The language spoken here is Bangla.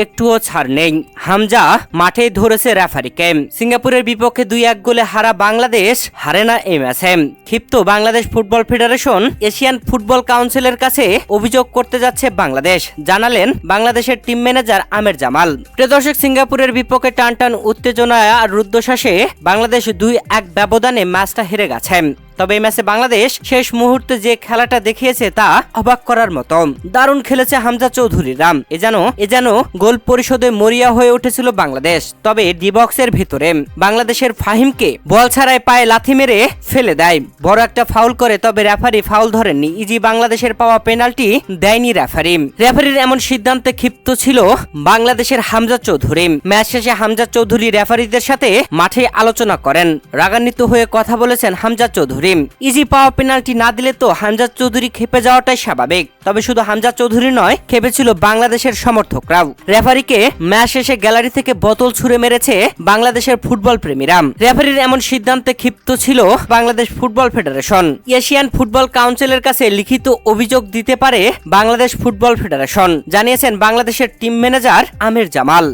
একটুও ছাড় নেই, হামজা মাঠে ধরেছে রেফারিকে। সিঙ্গাপুরের বিপক্ষে 2-1 গোলে হারা বাংলাদেশ হারে না এই ম্যাচে। ক্ষিপ্ত Bangladesh football federation Asian football কাউন্সিলের কাছে অভিযোগ করতে যাচ্ছে বাংলাদেশ, জানালেন বাংলাদেশের টিম ম্যানেজার আমের জামাল। প্রিয় দর্শক, সিঙ্গাপুরের বিপক্ষে টানটান উত্তেজনায় আর রুদ্ধশ্বাসে বাংলাদেশ 2-1 ব্যবধানে ম্যাচটা হেরে গেছে। তবে এই ম্যাচে বাংলাদেশ শেষ মুহূর্তে যে খেলাটা দেখিয়েছে তা অবাক করার মতো। দারুণ খেলেছে হামজা চৌধুরীরা। এ যেন গোল পরিশোধে মরিয়া হয়ে উঠেছিল বাংলাদেশ। তবে ডি বক্সের ভিতরে বাংলাদেশের ফাহিমকে বল ছাড়াই পায়ে লাথি মেরে ফেলে দেয়, বড় একটা ফাউল করে। তবে রেফারি ফাউল ধরেননি। ইজি বাংলাদেশের পাওয়া পেনাল্টি দেয়নি রেফারি। রেফারির এমন সিদ্ধান্তে ক্ষিপ্ত ছিল বাংলাদেশের হামজা চৌধুরী। ম্যাচ শেষে হামজা চৌধুরী রেফারিদের সাথে মাঠে আলোচনা করেন। রাগান্বিত হয়ে কথা বলেছেন হামজা চৌধুরী। ইজি পাওয়া পেনাল্টি না দিলে তো হামজা চৌধুরী খেপে যাওয়াটাই স্বাভাবিক। তবে শুধু হামজা চৌধুরী নয়, খেপেছিল বাংলাদেশের সমর্থকরাও। রেফারিকে ম্যাচ শেষে গ্যালারি থেকে বোতল ছুঁড়ে মেরেছে বাংলাদেশের ফুটবল প্রেমীরা। রেফারির এমন সিদ্ধান্তে ক্ষিপ্ত ছিল Bangladesh football federation. Asian football কাউন্সিলের কাছে লিখিত অভিযোগ দিতে পারে বাংলাদেশ ফুটবল ফেডারেশন, জানিয়েছেন বাংলাদেশের টিম ম্যানেজার আমের জামাল।